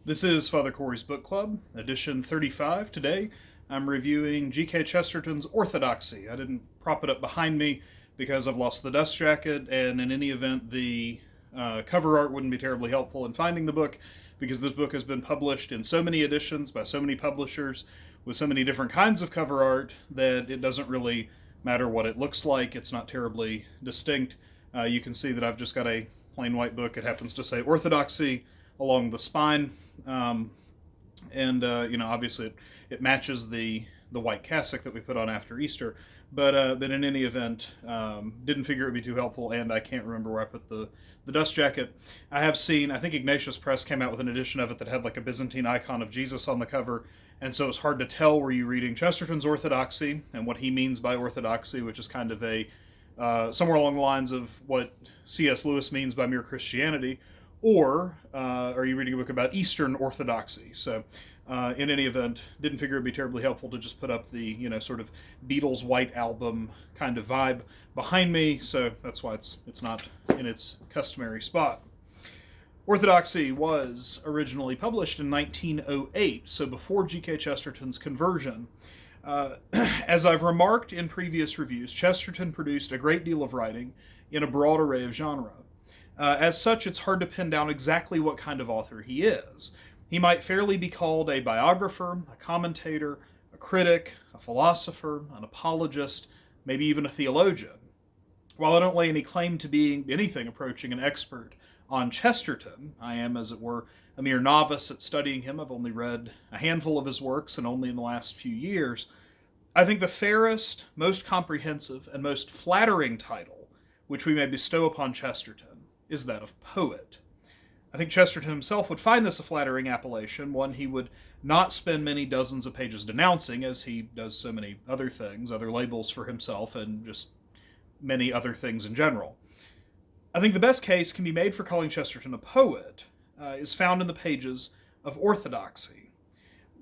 This is Father Cory's Book Club, edition 35. Today, I'm reviewing G.K. Chesterton's Orthodoxy. I didn't prop it up behind me because I've lost the dust jacket, and in any event, the cover art wouldn't be terribly helpful in finding the book because this book has been published in so many editions by so many publishers with so many different kinds of cover art that it doesn't really matter what it looks like. It's not terribly distinct. You can see that I've just got a plain white book. It happens to say Orthodoxy along the spine. Obviously it matches the white cassock that we put on after Easter, but in any event, didn't figure it would be too helpful, and I can't remember where I put the dust jacket. I have seen, I think Ignatius Press came out with an edition of it that had like a Byzantine icon of Jesus on the cover, and so it's hard to tell were you reading Chesterton's Orthodoxy and what he means by Orthodoxy, which is kind of a somewhere along the lines of what C.S. Lewis means by mere Christianity, or are you reading a book about Eastern Orthodoxy? So in any event, didn't figure it'd be terribly helpful to just put up the, sort of Beatles White Album kind of vibe behind me, so that's why it's not in its customary spot. Orthodoxy was originally published in 1908, so before G.K. Chesterton's conversion. As I've remarked in previous reviews, Chesterton produced a great deal of writing in a broad array of genre. As such, it's hard to pin down exactly what kind of author he is. He might fairly be called a biographer, a commentator, a critic, a philosopher, an apologist, maybe even a theologian. While I don't lay any claim to being anything approaching an expert on Chesterton, I am, as it were, a mere novice at studying him. I've only read a handful of his works, and only in the last few years. I think the fairest, most comprehensive, and most flattering title which we may bestow upon Chesterton is that of poet. I think Chesterton himself would find this a flattering appellation, one he would not spend many dozens of pages denouncing, as he does so many other things, other labels for himself, and just many other things in general. I think the best case can be made for calling Chesterton a poet is found in the pages of Orthodoxy,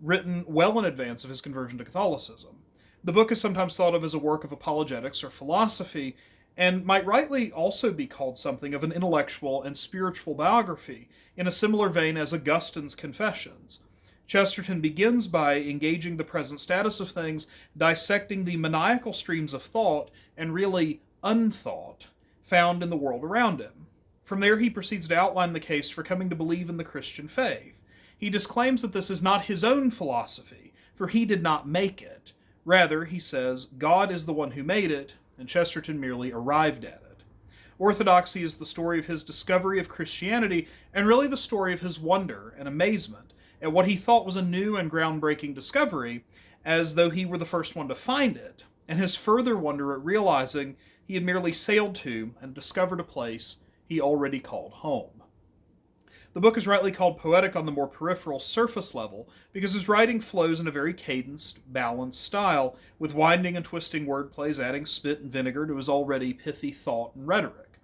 written well in advance of his conversion to Catholicism. The book is sometimes thought of as a work of apologetics or philosophy, and might rightly also be called something of an intellectual and spiritual biography, in a similar vein as Augustine's Confessions. Chesterton begins by engaging the present status of things, dissecting the maniacal streams of thought, and really unthought, found in the world around him. From there he proceeds to outline the case for coming to believe in the Christian faith. He disclaims that this is not his own philosophy, for he did not make it. Rather, he says, God is the one who made it, and Chesterton merely arrived at it. Orthodoxy is the story of his discovery of Christianity, and really the story of his wonder and amazement at what he thought was a new and groundbreaking discovery, as though he were the first one to find it, and his further wonder at realizing he had merely sailed to and discovered a place he already called home. The book is rightly called poetic on the more peripheral surface level because his writing flows in a very cadenced, balanced style, with winding and twisting wordplays adding spit and vinegar to his already pithy thought and rhetoric.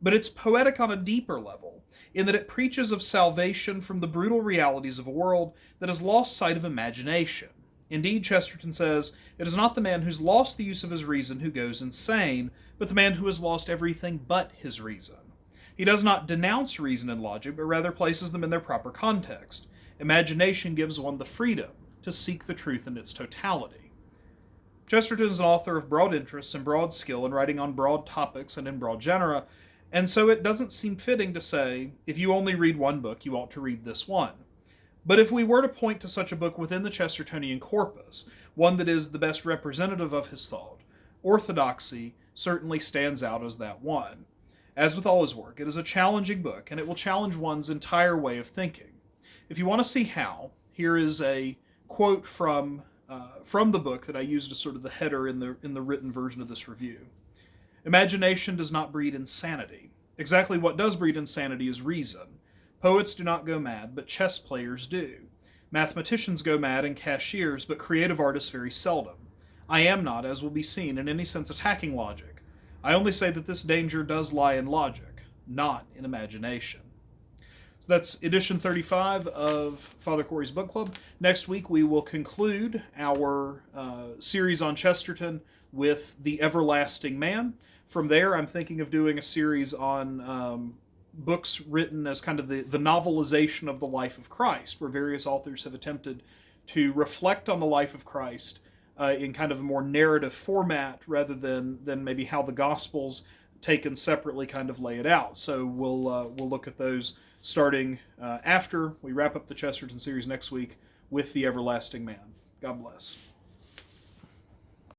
But it's poetic on a deeper level, in that it preaches of salvation from the brutal realities of a world that has lost sight of imagination. Indeed, Chesterton says, it is not the man who's lost the use of his reason who goes insane, but the man who has lost everything but his reason. He does not denounce reason and logic, but rather places them in their proper context. Imagination gives one the freedom to seek the truth in its totality. Chesterton is an author of broad interests and broad skill in writing on broad topics and in broad genera, and so it doesn't seem fitting to say, if you only read one book, you ought to read this one. But if we were to point to such a book within the Chestertonian corpus, one that is the best representative of his thought, Orthodoxy certainly stands out as that one. As with all his work, it is a challenging book, and it will challenge one's entire way of thinking. If you want to see how, here is a quote from the book that I used as sort of the header in the written version of this review. Imagination does not breed insanity. Exactly what does breed insanity is reason. Poets do not go mad, but chess players do. Mathematicians go mad and cashiers, but creative artists very seldom. I am not, as will be seen, in any sense attacking logic. I only say that this danger does lie in logic, not in imagination. So that's edition 35 of Father Cory's Book Club. Next week we will conclude our series on Chesterton with The Everlasting Man. From there I'm thinking of doing a series on books written as kind of the novelization of the life of Christ, where various authors have attempted to reflect on the life of Christ in kind of a more narrative format rather than maybe how the Gospels taken separately kind of lay it out. So we'll look at those starting after we wrap up the Chesterton series next week with The Everlasting Man. God bless.